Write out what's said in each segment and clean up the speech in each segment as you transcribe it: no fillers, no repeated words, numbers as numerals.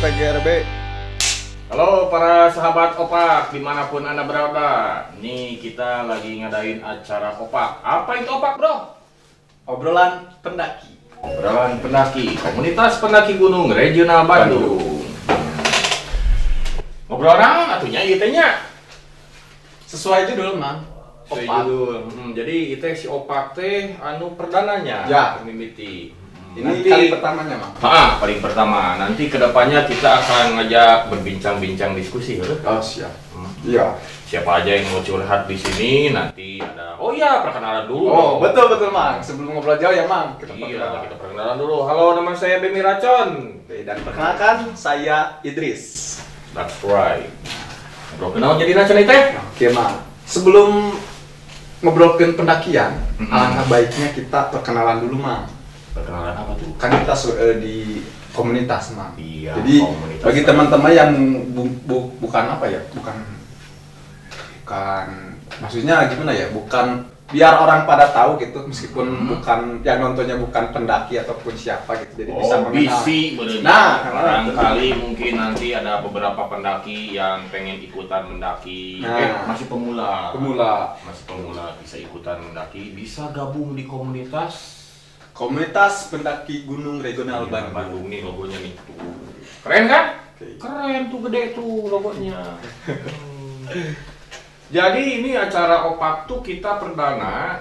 KPGRB. Halo para sahabat opak dimanapun anda berada. Nih kita lagi ngadain acara opak. Apa itu opak bro? Obrolan pendaki. Obrolan pendaki, komunitas pendaki gunung regional Bandung. Ngobrolan atunya itenya Sesuai judul, Mang. sesuai Opak. judul. Jadi itu si opak teh anu perdananya. Ya. Mimiti. Ini kali pertamanya, Mang. Paling pertama. Nanti kedepannya kita akan ngajak berbincang-bincang diskusi, ya. Oh, siap. Iya. Siapa aja yang mau curhat di sini nanti ada. Oh iya, perkenalan dulu. Oh, betul, Mang. Sebelum ngobrol jauh ya, Mang. Iya, kita perkenalan dulu. Halo, nama saya Bemi Racon. Oke, dan perkenalkan saya Idris. That's right. Bro, kenal jadi Racon itu? Oke, Mang. Sebelum ngobrolin pendakian, Mm-mm. alangkah baiknya kita perkenalan dulu, Mang. Perkenalan apa tuh? Kan kita di komunitas, Mang. Iya, Jadi komunitas. bagi teman-teman yang bukan apa ya, bukan maksudnya gimana ya, bukan biar orang pada tahu gitu, meskipun bukan yang nontonnya bukan pendaki ataupun siapa gitu, jadi bisa mengenal. bisi bener. Nah, barangkali mungkin nanti ada beberapa pendaki yang pengen ikutan mendaki. Nah. Masih pemula. Masih pemula bisa ikutan mendaki, bisa gabung di Komunitas pendaki Gunung Regional Bandung. Bandung. Nih logonya nih tuh. Keren kan? Oke. Keren tuh, gede tuh logonya. Jadi ini acara opak tuh kita perdana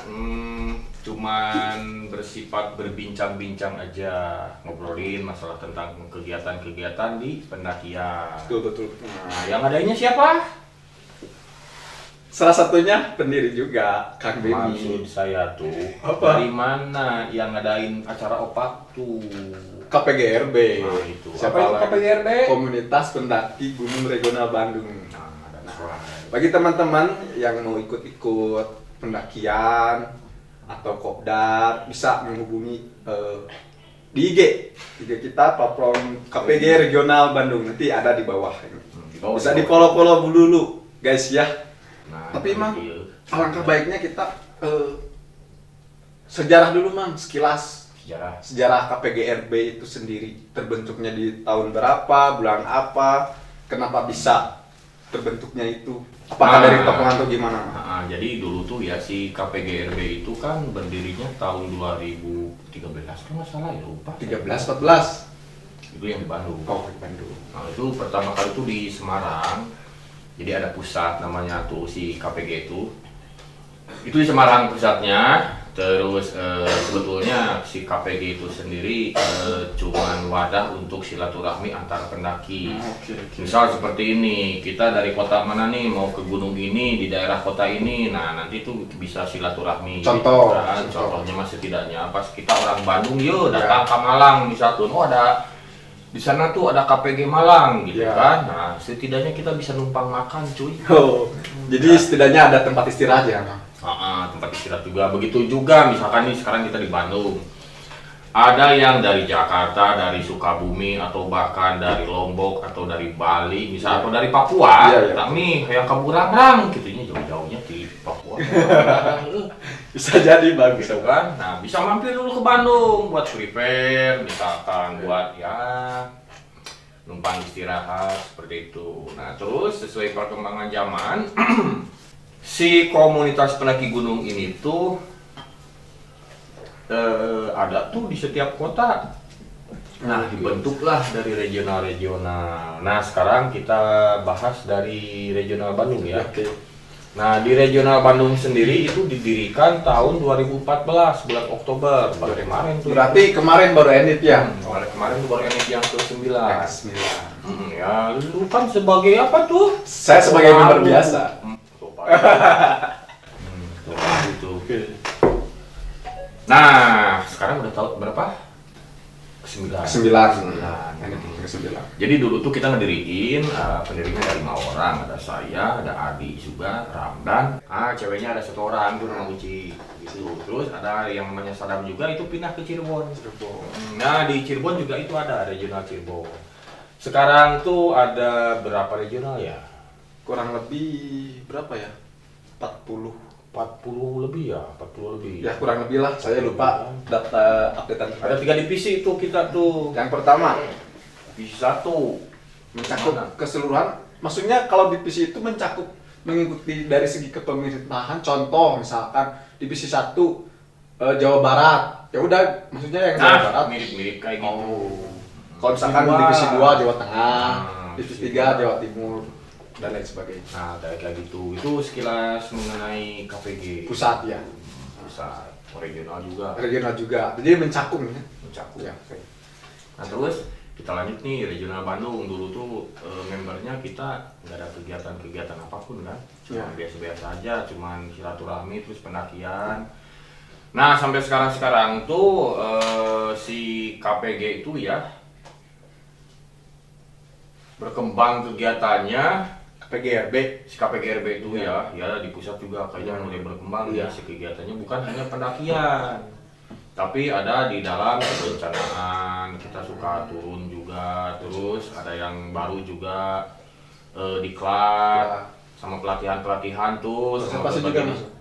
cuman bersifat berbincang-bincang aja, ngobrolin masalah tentang kegiatan-kegiatan di pendakian. Betul. Nah, yang adanya siapa? Salah satunya pendiri juga, Kang Maksud Bemi. saya tuh Apa? dari mana yang ngadain acara opak tuh? KPGRB. Nah, itu. Siapa Apa itu lagi? KPGRB? Komunitas Pendaki Gunung Regional Bandung. Nah, that's right. Bagi teman-teman yang mau ikut-ikut pendakian atau kopdar, bisa menghubungi di IG kita platform KPG Regional Bandung, nanti ada di bawah ini. Bisa di follow dulu guys ya. Nah, Tapi Mang, iya. alangkah baiknya kita sejarah dulu, Mang, sekilas sejarah KPGRB itu sendiri, terbentuknya di tahun berapa, bulan apa, kenapa bisa terbentuknya itu, apakah Nah. dari tokoh atau gimana? Nah, jadi dulu tuh ya si KPGRB itu kan berdirinya tahun 2013 kalau nggak salah ya, lupa. 13-14. Itu yang di Bandung. Oh, di Bandung. Nah, itu pertama kali tuh di Semarang. Jadi ada pusat namanya tuh si KPG itu. Itu di Semarang pusatnya. Terus sebetulnya si KPG itu sendiri cuman wadah untuk silaturahmi antar pendaki. Oke. Misal seperti ini, kita dari kota mana nih mau ke gunung ini di daerah kota ini, nah nanti tuh bisa silaturahmi. Contoh. Contohnya mas setidaknya pas kita orang Bandung, yuk datang ke Malang misal tuh, oh ada di sana tuh ada KPG Malang gitu Ya. kan, nah setidaknya kita bisa numpang makan cuy. Oh, jadi setidaknya ada tempat istirahat ya, Mang. Tempat istirahat juga, begitu juga misalkan nih sekarang kita di Bandung. Ada yang dari Jakarta, dari Sukabumi, atau bahkan dari Lombok, atau dari Bali, misal atau dari Papua. Iya. Tapi yang ke Burangrang, gitunya jauh-jauhnya di Papua. Bisa jadi bagus. Gitu kan? Nah, bisa mampir dulu ke Bandung buat prepare, misalkan buat ya numpang istirahat seperti itu. Nah, terus sesuai perkembangan zaman, si komunitas pendaki gunung ini tuh ada tuh di setiap kota. Nah, dibentuklah dari regional-regional. Nah, sekarang kita bahas dari regional Bandung ya. Oke. Nah, di regional Bandung sendiri itu didirikan tahun 2014 bulan Oktober. Baru kemarin tuh. Berarti kemarin baru edit ya? Kemarin tuh baru ini yang ke-9. Bismillah. Ya, lu kan sebagai apa tuh? Saya sebagai member biasa. Tuh, gitu. Nah, sekarang udah tahu berapa? Ke-9. Ke-9. Jadi dulu tuh kita ngediriin, pendirinya ada 5 orang, ada saya, ada Adi juga, Ramdan, ceweknya ada 1 orang, itu nama Uci, gitu. Terus ada yang namanya Sadam juga, itu pindah ke Cirebon. Nah di Cirebon juga itu ada regional Cirebon. Sekarang tuh ada berapa regional ya? Kurang lebih berapa ya? 40 lebih ya, 40 lebih. Ya kurang lebih lah, saya lupa data updatean. Ada 3 divisi itu kita tuh. Yang pertama Divisi 1 mencakup Gimana? keseluruhan. Maksudnya kalau divisi itu mencakup mengikuti dari segi kepemerintahan. Contoh misalkan divisi 1 Jawa Barat. Ya udah, maksudnya yang Jawa Barat mirip-mirip kayak gitu. Oh. Kalau misalkan Divisi divisi 2 dua. Jawa Tengah, divisi divisi 3 dua. Jawa Timur dan lain sebagainya. Nah, kayak gitu. Itu sekilas mengenai KPG. Pusat ya. Pusat, regional juga. Regional juga. Jadi mencakup ya. Mencakup. Ya, oke. Nah, terus kita lanjut nih, regional Bandung dulu tuh membernya kita nggak ada kegiatan-kegiatan apapun kan, cuma Ya. biasa-biasa aja, cuman silaturahmi terus pendakian. Nah, sampai sekarang tuh si KPG itu ya berkembang kegiatannya. PGRB. Si KPGRB itu ya di pusat juga kayaknya mulai berkembang ya, si kegiatannya bukan hanya pendakian, tapi ada di dalam kebencanaan, kita suka turun juga, terus ada yang baru juga diklat sama pelatihan-pelatihan tuh, sama Konservasi juga berbagai masuk?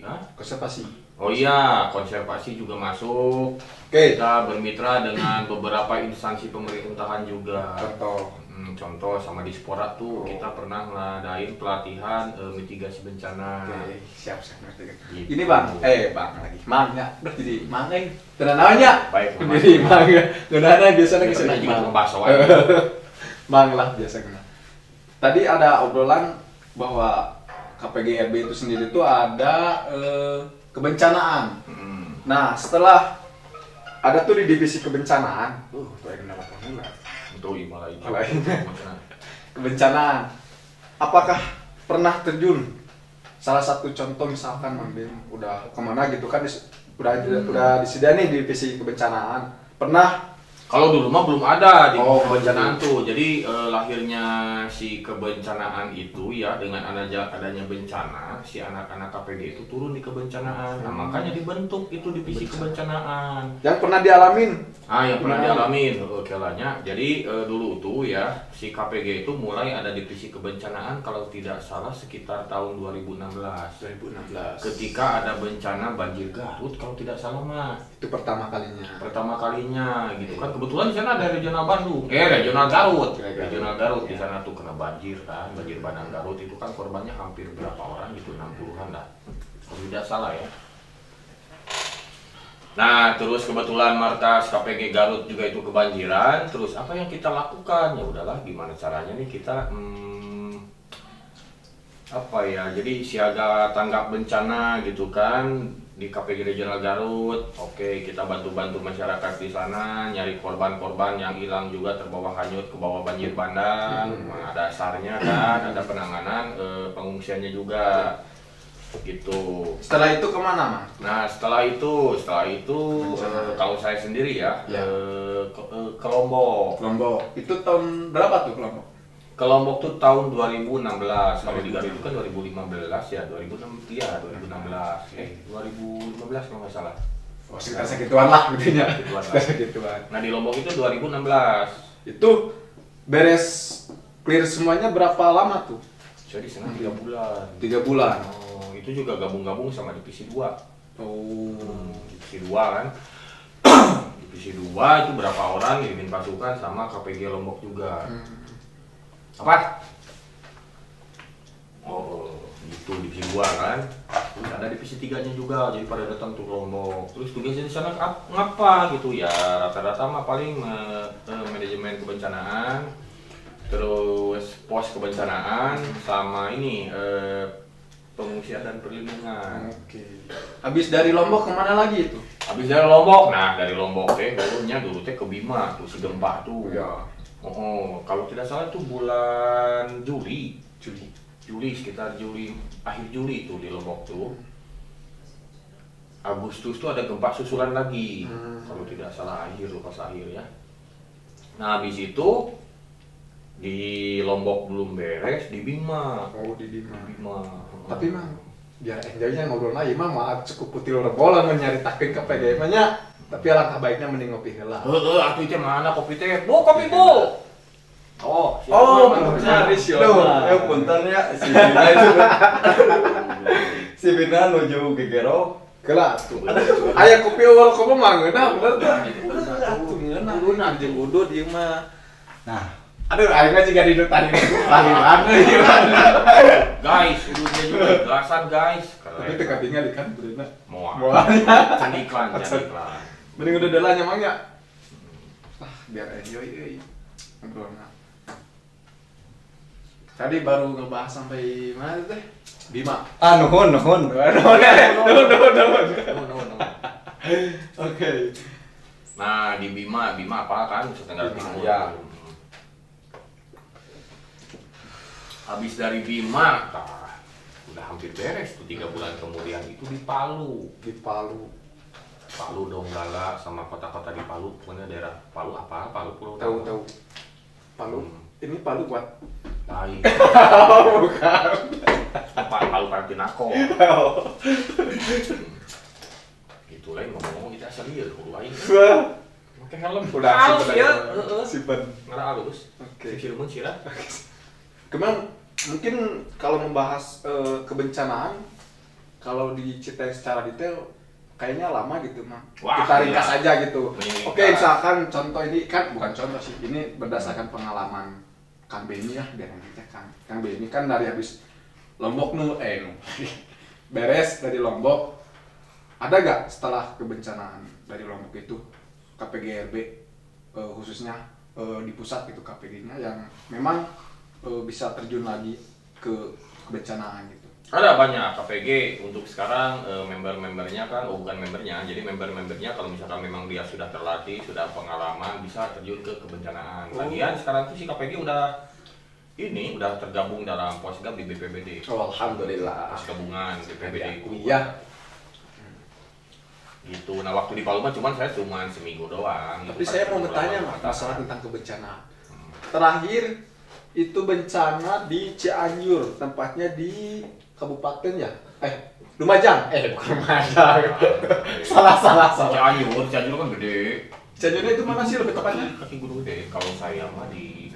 Hah? Konservasi. Oh iya, konservasi juga masuk. Oke. Kita bermitra dengan beberapa instansi pemerintahan juga. Contoh. Contoh sama di Spora tuh kita pernah ngadain pelatihan mitigasi bencana. Oke, siap ngerti. Gitu. Ini Bang, Bang lagi. Mang ya. Udah jadi Mang nih. Tenang namanya. Baik, Jadi Mang ya. Udah biasanya Kita kesini juga Mang. ngebahas soal Mang lah biasa kena. Tadi ada obrolan bahwa KPGRB itu sendiri tuh ada kebencanaan. Nah, setelah ada tuh di divisi kebencanaan. Tuh yang kenapa mulai. Itu malah itu. Kebencanaan. Apakah pernah terjun? Salah satu contoh misalkan Mang Bim udah kemana gitu kan udah disediain nih divisi kebencanaan. Pernah? Kalau dulu mah belum ada di Oh, kebencanaan tuh. Jadi lahirnya si kebencanaan itu ya dengan adanya bencana, si anak-anak KPG itu turun di kebencanaan. Nah, makanya dibentuk itu divisi kebencanaan. Yang pernah dialamin? Yang pernah Gimana? dialamin kelanya. Jadi dulu tuh ya si KPG itu mulai ada divisi kebencanaan kalau tidak salah sekitar tahun 2016. 2016. Ketika ada bencana banjir Garut kalau tidak salah mah. Itu pertama kalinya. Pertama kalinya gitu kan, kebetulan di sana ada regional Bandung, regional Garut, regional Garut di sana tuh kena banjir kan, banjir bandang Garut itu kan korbannya hampir berapa orang gitu, 60-an lah, kalau tidak salah ya. Nah terus kebetulan markas KPG Garut juga itu kebanjiran, terus apa yang kita lakukan? Ya udahlah gimana caranya nih kita apa ya, jadi siaga tanggap bencana gitu kan di KPG Regional Garut. Oke, kita bantu-bantu masyarakat di sana nyari korban-korban yang hilang juga terbawa hanyut ke bawah banjir bandang. Nah, ada SAR-nya kan, ada penanganan pengungsiannya juga gitu. Setelah itu kemana, Mang? Nah setelah itu kalau saya sendiri ya, Ya. ke Lombok. Lombok. Itu tahun berapa tuh ke Lombok? Ke Lombok tuh tahun 2016, kalau di Garut itu kan 2015 ya, 2016, 2015 kalau nggak salah. Oh, sekitar segituan lah begitunya. Segituan lah. Sekitar segituan. Nah di Lombok itu 2016, Itu beres clear semuanya berapa lama tuh? jadi sana 3 bulan. 3 bulan. Oh, itu juga gabung-gabung sama divisi 2. Oh. Divisi 2 kan. Divisi 2 itu berapa orang ngirimin pasukan sama KPG Lombok juga. Apa? Oh, itu divisi 2 kan. Terus ada divisi 3-nya juga, jadi pada datang tuh Lombok. Terus tugasnya di sana ngapa gitu ya? Rata-rata mah paling manajemen kebencanaan, terus pos kebencanaan, sama ini pengungsian dan perlindungan. Oke. Habis dari Lombok kemana lagi itu? Habis dari Lombok, nah dari Lombok dulu teh ke Bima tuh si gempa tuh. Ya. Oh, kalau tidak salah itu bulan Juli, Juli. sekitar Juli, akhir Juli itu di Lombok tuh. Agustus tuh ada gempa susulan lagi, kalau tidak salah pas akhir ya. Nah habis itu di Lombok belum beres, di Bima. Oh, di Bima. Tapi Tapi Mang, biar enjoynya ngobrol lagi mah maaf cukup putih rebolan nyari takin ke PGM nya. Tapi alangkah baiknya mending ngopi heula. atuh teh mana kopi teh? Bu, kopi bu. Oh, nyari punten ya si Bina itu. Si Bina nuju gegero. Kelah tuh. Aya kopi awal kopi mah ngeuna bener tuh. Atuh ngeuna jeung udud ieu mah. Nah, Aduh, akhirnya juga di tadi lahiran. Guys, hidupnya juga gelasan guys. Tapi teka tinggal ikan bener. Moal. Moal. Candiklan. Mending udah dalah nyamangnya. Biar enjoy ngobrolnya. Tadi baru ngebahas sampai mana teh? Bima. Nuhun. Oke. Nah, di Bima apa kan? Setengah Bima, Timur. ya. Habis dari Bima, udah hampir beres tuh 3 bulan kemudian itu di Palu. Di Palu. Palu Donggala sama kota-kota di Palu, pokoknya daerah Palu apa? Pulau Tahu. Palu. Ini Palu buat Baik. bukan. Palu Partinako. Gitu lain ngomong kita serius lain. Pakai helm. Udah halus ya. Simpen. Ngara halus. Oke. Sirumun sirah. Kemang mungkin kalau membahas kebencanaan kalau diceritain secara detail kayaknya lama gitu mah. Wah, Kita ringkas iya. aja gitu. Menyingkat. Oke, misalkan contoh ini kan bukan contoh sih. Ini berdasarkan pengalaman Kang Beni ya, biar nanti Kang Beni kan dari habis Lombok beres dari Lombok. Ada gak setelah kebencanaan dari Lombok itu KPGRB khususnya di pusat itu KPG-nya yang memang bisa terjun lagi ke kebencanaan gitu? Ada banyak KPG untuk sekarang member-membernya kan, bukan membernya, jadi member-membernya kalau misalkan memang dia sudah terlatih, sudah pengalaman, bisa terjun ke kebencanaan. Lagian sekarang tuh si KPG udah tergabung dalam Posgab di BPBD. Oh, alhamdulillah. Pos gabungan BPBD. Iya. Gitu. Nah waktu di Palu mah cuman seminggu doang. Tapi saya mau bertanya masalah tentang kebencanaan. Terakhir itu bencana di Cianjur, tempatnya di Kabupaten ya? Lumajang. Bukan Lumajang. Salah. Cianjur kan gede. Cianjurnya itu mana sih lebih tepatnya? Kaki gunung gede. Kalau saya mah di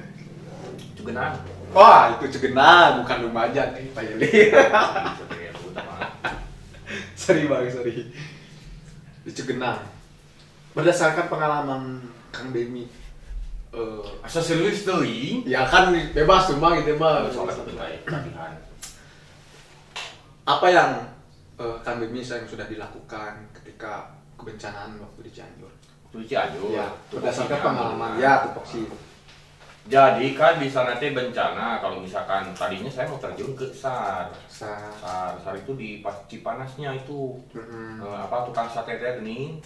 Cugenang. Wah, itu Cugenang, bukan Lumajang. Pak Yeli. Sorry. Di Cugenang. Berdasarkan pengalaman Kang Beni, Asa serius tuh, ya kan bebas cuma gitu mah. Apa yang Kang Beni yang sudah dilakukan ketika kebencanaan waktu di Cianjur? Di Cianjur. Ya, berdasarkan pengalaman. Ya, tupoksi. Jadi kan di sana teh bencana. Kalau misalkan tadinya saya mau terjun ke SAR. SAR itu di Cipanasnya itu. Tukang sate teh geuning.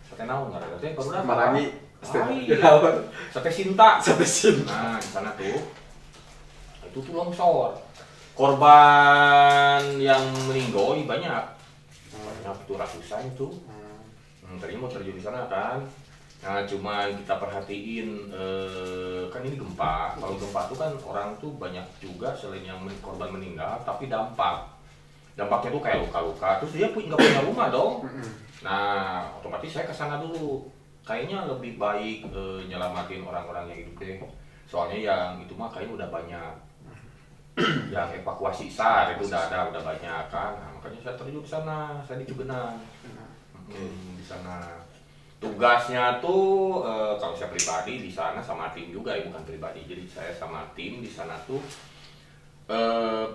Sate naon ngaranna teh? Marangi. Sate Sinta. Nah, di sana tuh. Itu tuh longsor. Korban yang meninggal banyak. Banyak itu ratusan itu. Tadinya mau terjun di sana kan. Nah, cuman kita perhatiin kan ini gempa. Kalau gempa tuh kan orang tuh banyak juga selain yang korban meninggal, tapi dampaknya tuh kayak luka-luka. Terus dia nggak punya rumah dong. Nah, otomatis saya kesana dulu. Kayaknya lebih baik nyelamatin orang-orang yang hidup deh. Soalnya yang itu mah kayaknya udah banyak. Yang evakuasi SAR itu udah banyak kan. Nah, makanya saya terjun ke sana. Saya di Cugenang. Di sana. Tugasnya tuh kalau saya pribadi di sana sama tim juga ya, bukan pribadi. Jadi saya sama tim di sana tuh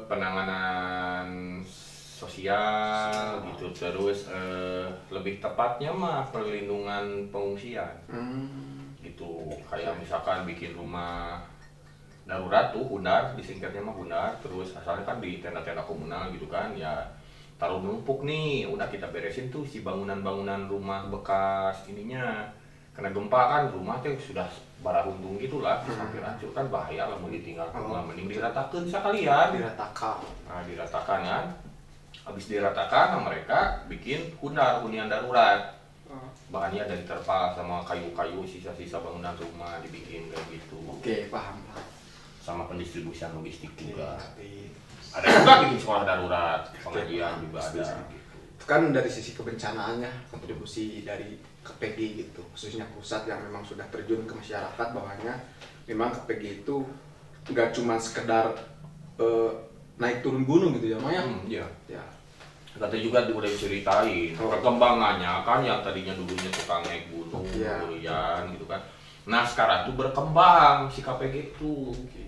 penanganan sosial gitu, terus lebih tepatnya mah perlindungan pengungsian. Gitu. Kayak misalkan bikin rumah darurat tuh Hunar, disingkatnya mah Hunar, terus asalnya kan di tenda-tenda komunal gitu kan ya. Taruh numpuk nih, udah kita beresin tuh si bangunan-bangunan rumah bekas ininya. Karena gempa kan rumah tuh sudah barahuntung gitulah, hampir hancur kan bahaya lah mau ditinggal rumah, mending diratakan sekalian. Diratakan kan. Habis diratakan, nah mereka bikin hunian darurat. Bahannya dari terpal sama kayu-kayu, sisa-sisa bangunan rumah dibikin kayak gitu. Oke, paham. Sama pendistribusian logistik juga. Ada juga bikin sekolah darurat, pengajian juga ada. Itu kan dari sisi kebencanaannya, kontribusi dari KPG gitu, khususnya pusat yang memang sudah terjun ke masyarakat, bahwanya memang KPG itu nggak cuma sekedar naik turun gunung gitu ya, Maya? Iya. Ya. Tadi juga udah diceritain perkembangannya kan yang tadinya dulunya tukang naik gunung, durian gitu kan. Nah sekarang tuh berkembang si KPG itu. Oke.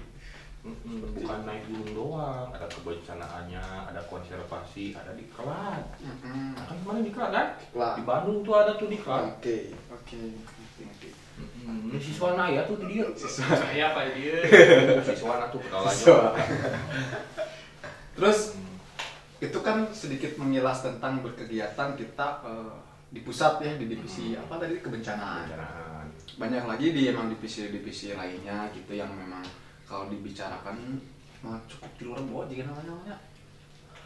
Bukan naik gunung doang, ada kebencanaannya, ada konservasi, ada diklat. Nah, kan kemarin diklat kan? Diklat. Di Bandung tuh ada tuh diklat. Oke. Ini siswa naya tuh di dia. Siswa. Saya apa dia? Siswa tuh kenalannya. Siswa. Terus itu kan sedikit mengilas tentang berkegiatan kita di pusat ya, di divisi apa tadi, kebencanaan. Kebencanaan. Banyak lagi di emang divisi-divisi lainnya gitu yang memang kalau dibicarakan cukup di luar bawah juga namanya.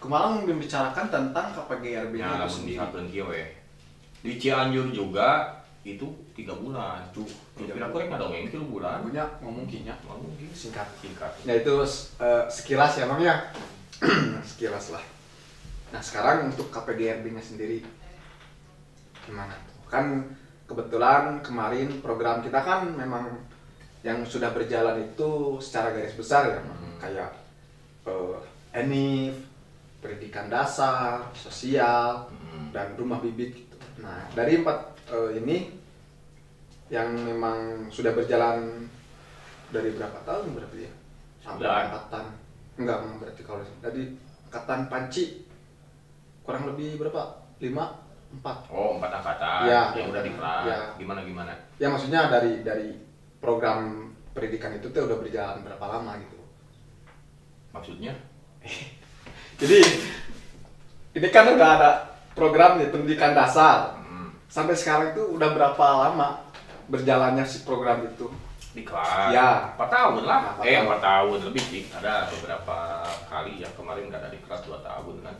Kemarin membicarakan tentang KPGRB Ya, itu lamun sendiri. misalkan kieu we. Di Cianjur juga itu 3 bulan tuh. Kira-kira nggak dongeng 3 bulan. Punya ngomong kinya Ngomong gitu. singkat. Singkat. Ya itu sekilas ya Bang ya. Sekilas lah. Nah sekarang untuk KPGRB-nya sendiri gimana tuh? Kan kebetulan kemarin program kita kan memang yang sudah berjalan itu secara garis besar ya, kayak ENIF, pendidikan dasar, sosial, dan rumah bibit gitu. Nah dari 4 ini yang memang sudah berjalan dari berapa tahun berarti ya? Sampai angkatan enggak berarti kalau tadi angkatan Panci kurang lebih berapa? 5, 4. Oh, 4 angkatan Ya, yang udah diklat. ya. Gimana? Ya maksudnya dari program pendidikan itu tuh udah berjalan berapa lama gitu. Maksudnya? Jadi ini kan udah ada program nih pendidikan dasar. Sampai sekarang itu udah berapa lama berjalannya si program itu? Diklat. Ya. 4 tahun lah. 4 tahun. 4 tahun lebih sih. Ada beberapa kali ya, kemarin nggak ada diklat 2 tahun kan.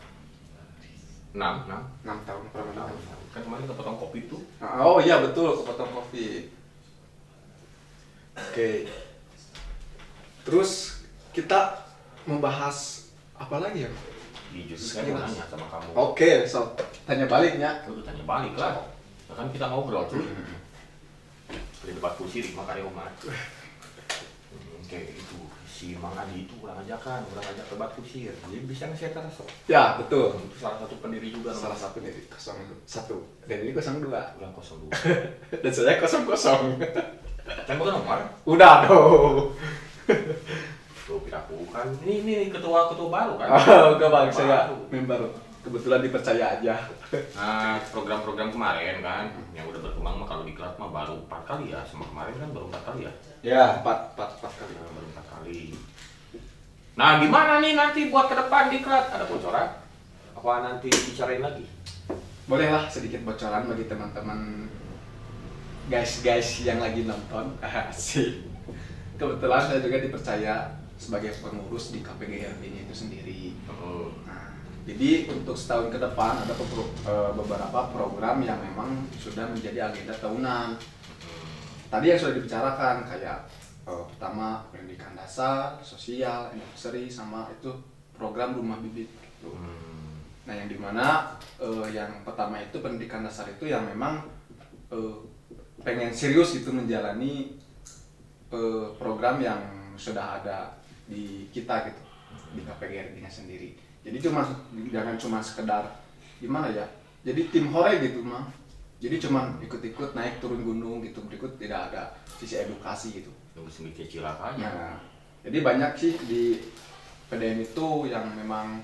6 6 tahun kurang lebih. kan kemarin kepotong kopi tuh. Oh iya betul, kepotong kopi. Oke. Terus kita membahas apa lagi ya? Justru saya mau nanya sama kamu. Oke, so tanya baliknya. Lu tanya balik lah. Nah, kan kita ngobrol tuh. Di depan kursi di makanya umat. Kayak itu si Mang Adi itu kurang ajak ke Batu Kusir. Jadi bisa nge-share terus. Ya betul. Itu salah satu pendiri juga. Salah satu dari 01 dan ini 02. Udah 02. Dan saya 00. Kan bukan nomor. Udah dong. Tuh piraku kan. Ini ketua baru kan. Oh, enggak Bang, saya Baru. member kebetulan dipercaya aja. Nah, program-program kemarin kan yang udah berkembang mah kalau diklat mah baru 4 kali ya. Sama kemarin kan baru 4 kali ya. Ya, 4 kali. Baru 4 kali. Nah, gimana nih nanti buat ke depan diklat? Ada bocoran? Apa nanti bicarain lagi? Bolehlah sedikit bocoran bagi teman-teman guys yang lagi nonton. Asik. Kebetulan saya juga dipercaya sebagai pengurus di KPGRB-nya itu sendiri. Nah, jadi untuk setahun ke depan ada beberapa program yang memang sudah menjadi agenda tahunan. Tadi yang sudah dibicarakan kayak pertama pendidikan dasar, sosial, anniversary, sama itu program rumah bibit gitu. Nah yang dimana yang pertama itu pendidikan dasar itu yang memang pengen serius gitu menjalani program yang sudah ada di kita gitu, di KPGRB-nya sendiri. Jadi jangan cuma sekedar gimana ya, jadi tim hore gitu mah. Jadi cuma ikut-ikut naik turun gunung gitu, berikut tidak ada sisi edukasi gitu. Tunggu sedikit cilakanya. Nah, jadi banyak sih di PDM itu yang memang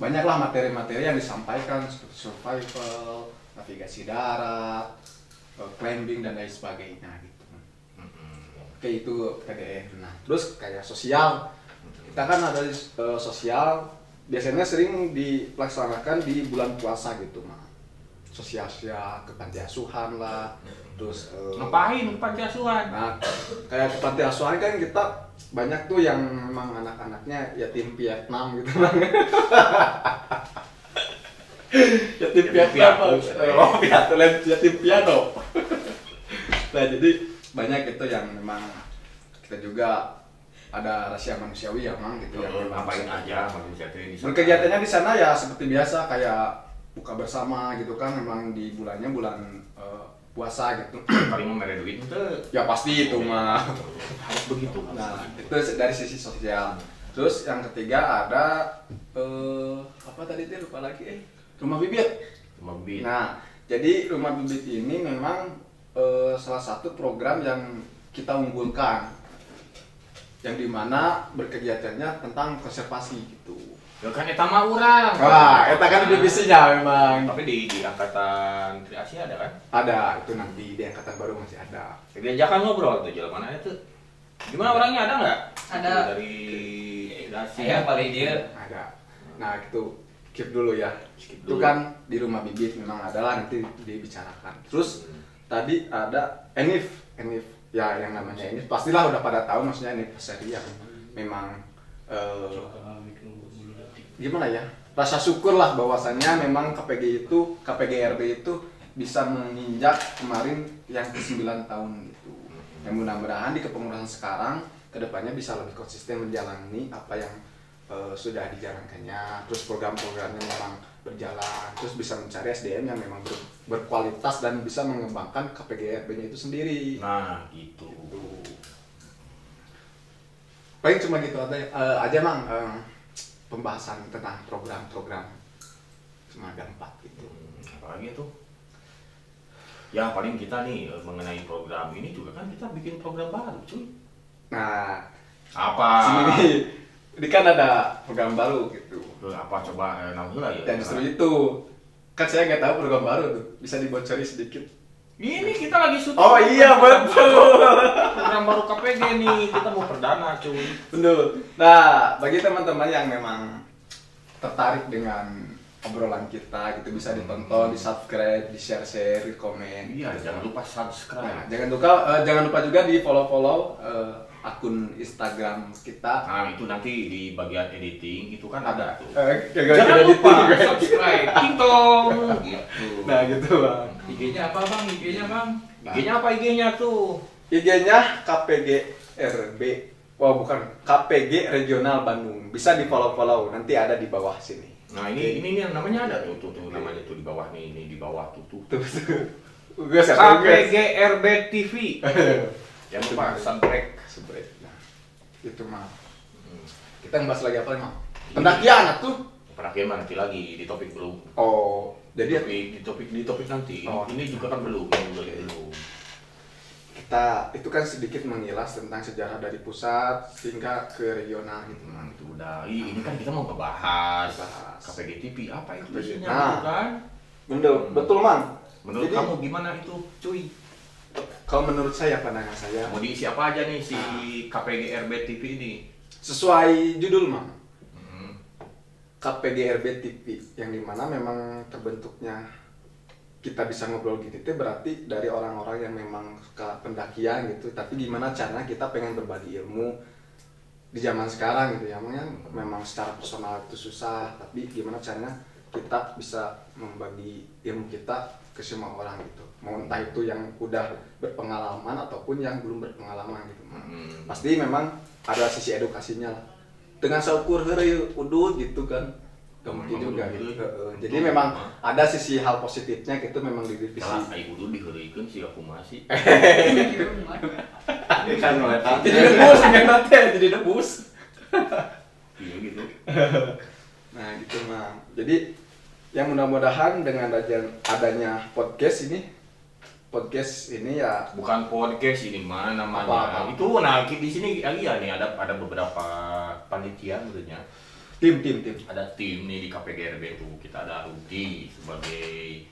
banyaklah materi-materi yang disampaikan seperti survival, navigasi darat, climbing dan lain sebagainya gitu. Oke itu PDM. Nah terus kayak sosial, kita kan ada sosial biasanya sering dilaksanakan di bulan puasa gitu mah. Sosial ke panti asuhan lah, terus Ngapain ke panti asuhan? nah kayak ke panti asuhan kan kita banyak tuh yang memang anak-anaknya yatim Vietnam gitu bang. Yatim Vietnam, yatim piano. Nah jadi banyak itu yang memang kita juga ada rahasia manusiawi ya mang gitu yang Ngapain aja manusia di sana? berkegiatannya di sana ya seperti biasa kayak buka bersama gitu kan, memang di bulannya bulan puasa gitu. Kali mau mere duit itu Ya pasti itu mah. harus begitu. Nah itu dari sisi sosial. Terus yang ketiga ada apa tadi dia lupa lagi rumah bibit. Membit. Nah jadi rumah bibit ini memang salah satu program yang kita unggulkan, yang dimana berkegiatannya tentang konservasi gitu. Ya kan eta mah urang. Wah, eta kan divisinya memang. Tapi di angkatan Tri Asia ada kan? Ada, itu nanti di angkatan baru masih ada. Diajakan ngobrol tuh jalan mana itu? Gimana orangnya ada nggak? Ada. Dari Asia. Saya paling dia. Ada. Nah, itu skip dulu ya. Skip Itu dulu. kan di rumah bibit memang ada lah, nanti dibicarakan. Terus tadi ada Enif. Ya, yang namanya Enif pastilah udah pada tahu, maksudnya anniversary yang memang gimana ya, rasa syukur lah bahwasannya memang KPGRB itu bisa menginjak kemarin yang ke-9 tahun gitu. Yang mudah-mudahan di kepengurusan sekarang kedepannya bisa lebih konsisten menjalani apa yang sudah dijalankannya, terus program-programnya memang berjalan, terus bisa mencari SDM yang memang berkualitas dan bisa mengembangkan KPGRB-nya itu sendiri. Nah, gitu. Paling cuma gitu aja Mang, pembahasan tentang program-program Semangat 4 gitu. Apalagi itu? Ya paling kita nih mengenai program ini juga kan kita bikin program baru, cuy. Nah, Apa? ini kan ada program baru gitu. Apa coba namanya ya? Dan justru itu kan saya nggak tahu program baru tuh, bisa dibocori sedikit. Ini kita lagi syuting. Oh iya betul. Program baru KPG nih, kita mau perdana, cuy. Betul. Nah, bagi teman-teman yang memang tertarik dengan obrolan kita gitu, bisa ditonton, di subscribe, di share, di komen. Iya, jangan lupa subscribe. Nah, jangan lupa juga di follow akun Instagram kita. Nah, itu nanti di bagian editing itu kan ada tuh. Jangan Jangan lupa subscribe, tintong gitu. Nah, gitu Bang. IG-nya apa bang? IG-nya bang? IG-nya apa IG-nya tuh? IG-nya KPGRB. Oh, bukan, KPG Regional Bandung. Bisa di follow, nanti ada di bawah sini. Nah, ini namanya ada tuh namanya tuh di bawah nih, ini di bawah tuh. Tuh. Guys, KPGRB TV. Jangan lupa subscribe. Nah, itu mah. Kita ngebahas lagi apa emang? Pendakian tuh. Pendakian mah nanti lagi di topik belum. Oh, jadi Di topik nanti. Oh. Ini juga kan belum, ini juga belum. kita itu kan sedikit mengilas tentang sejarah dari pusat hingga ke regional gitu Nah, Mang. itu udah. Ini kan kita mau ngebahas Bahas. KPG TV apa itu KPG. isinya, Nah. gitu kan? Betul Mang. Menurut Jadi, kamu gimana itu, cuy? kalau menurut saya, pandangan saya Mau diisi apa aja nih si KPGRB TV ini? sesuai judul Mang. Hmm. KPGRB TV yang dimana memang terbentuknya kita bisa ngobrol gitu itu berarti dari orang-orang yang memang suka pendakian gitu, tapi gimana caranya kita pengen berbagi ilmu di zaman sekarang gitu ya, memang secara personal itu susah, tapi gimana caranya kita bisa membagi ilmu kita ke semua orang gitu, mau entah itu yang udah berpengalaman ataupun yang belum berpengalaman gitu. Pasti memang ada sisi edukasinya lah, dengan saukur heureuy udut gitu kan. Mungkin juga gitu. Jadi memang ada sisi hal positifnya gitu, memang di divisi. Kalau ayo udah diheureuikeun sih aku masih. Ini kan meletak. Jadi debus kan nanti jadi debus. Iya gitu. Nah, gitu Mang. Jadi yang mudah-mudahan dengan adanya podcast ini ya Bukan podcast ini mah namanya. Apa? Itu nah di sini lagi ya nih ada beberapa panitia menurutnya. tim. Ada tim nih di KPGRB tuh. Kita ada Rudi sebagai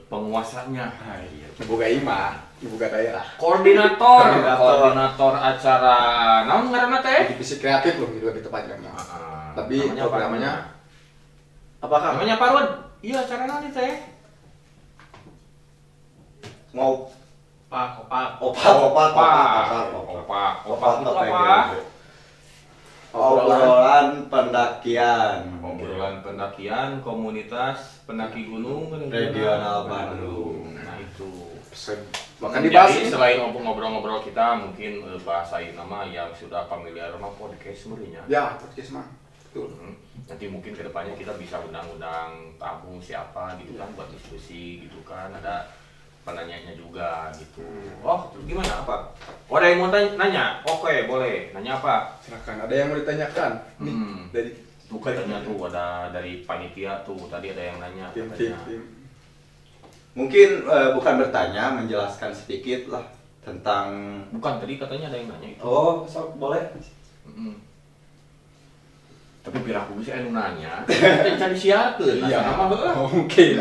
penguasanya. Ngebuka imah, ngebuka daerah. Koordinator acara naon ngaranna teh? Divisi kreatif loh gitu lebih tepatnya Mang. Tapi Namanya apa programnya namanya? apakah? Namanya Parwan. Iya, acara naon teh? Mau Opak. Opak itu apa? Obrolan pendakian. Obrolan pendakian komunitas pendaki gunung Regional Bandung. Nah itu. Bahkan dibahas Jadi ini. selain ngobrol-ngobrol kita mungkin bahasain nama yang sudah familiar sama podcast sebenarnya. Ya, podcast Mang. Betul. Nanti mungkin kedepannya kita bisa undang-undang tamu siapa gitu kan buat diskusi gitu kan, ada penanyanya juga gitu. Oh gimana apa? Oh ada yang mau nanya? Oke boleh. Nanya apa? Silakan. Ada yang mau ditanyakan? Nih, dari Tuh katanya tuh ada dari panitia tuh tadi ada yang nanya tim. katanya. Mungkin bukan bertanya, menjelaskan sedikit lah tentang. Bukan, tadi katanya ada yang nanya itu. Oh, sok boleh. Tapi piraku sih anu nanya, kita cari siarkeun. Iya. Nama heeh. Oke.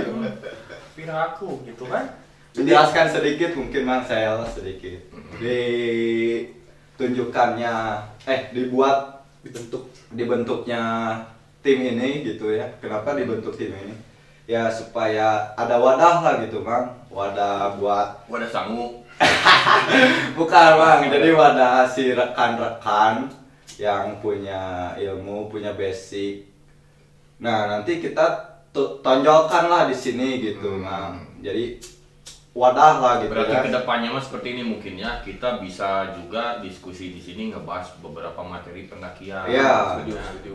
Piraku gitu kan. Menjelaskan sedikit mungkin Mang Sel sedikit. Ditunjukkannya dibentuknya tim ini gitu ya. Kenapa dibentuk tim ini? Ya supaya ada wadah lah gitu, Mang. Wadah buat Wadah sangu. bukan, Mang. Jadi wadah si rekan-rekan yang punya ilmu, punya basic. Nah, nanti kita tonjolkan lah di sini gitu, Mang. Jadi wadah lah gitu. Berarti ya. kedepannya mah seperti ini mungkin ya, kita bisa juga diskusi di sini ngebahas beberapa materi pendakian. Iya. Setuju.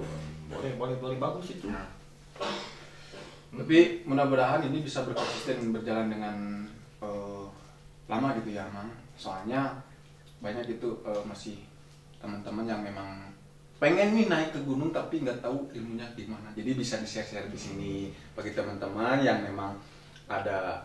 Boleh bagus itu. Tapi mudah-mudahan ini bisa berkonsisten berjalan dengan lama gitu ya, Mang. Soalnya banyak itu masih teman-teman yang memang pengen nih naik ke gunung tapi nggak tahu ilmunya gimana. Jadi bisa di-share di sini bagi teman-teman yang memang ada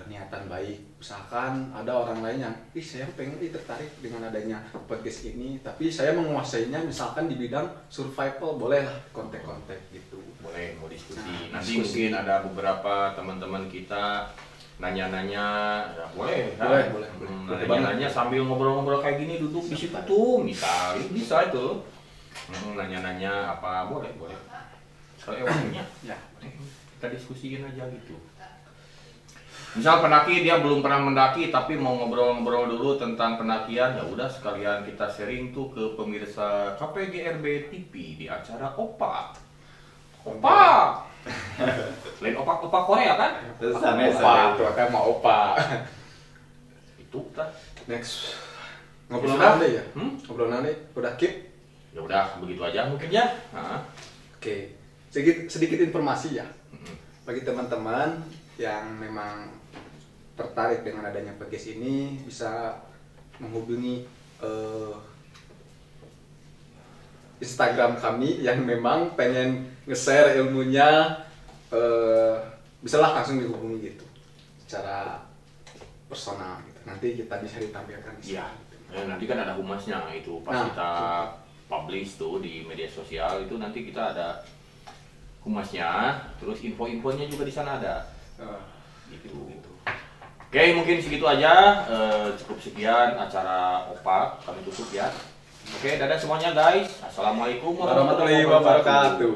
niatan baik. Misalkan ada orang lain yang, saya pengen tertarik dengan adanya podcast ini, tapi saya menguasainya misalkan di bidang survival, boleh lah kontak-kontak gitu. Boleh mau diskusi. Nah, Nanti diskusi. mungkin ada beberapa teman-teman kita nanya-nanya, ya boleh. Boleh. Nanya-nanya sambil ngobrol-ngobrol kayak gini, duduk di situ tuh, misal bisa itu. Nanya-nanya apa boleh. Kalau waktunya, Ya. kita diskusiin aja gitu. Misal pendaki dia belum pernah mendaki tapi mau ngobrol-ngobrol dulu tentang pendakian, ya udah sekalian kita sharing tuh ke pemirsa KPGRB TV di acara Opak. Lain opak Korea kan? Terus sana Opa, tuh kan mau opa. Itu kan. Next. Ngobrol Sudah? nanti ya? Hmm? Nanti udah keep. Ya udah begitu aja mungkin ya. Nah. Oke. Sedikit informasi ya. Bagi teman-teman yang memang tertarik dengan adanya podcast ini bisa menghubungi Instagram kami yang memang pengen nge-share ilmunya, bisalah langsung dihubungi gitu secara personal gitu. Nanti kita bisa ditampilkan di sini. Iya. Nanti kan ada humasnya itu pas Nah, kita publish tuh di media sosial itu nanti kita ada humasnya, terus info-infonya juga di sana ada. Gitu. Oke, mungkin segitu aja. Cukup sekian acara Opak, kami tutup ya. Oke, dadah semuanya guys. Assalamualaikum Warahmatullahi wabarakatuh.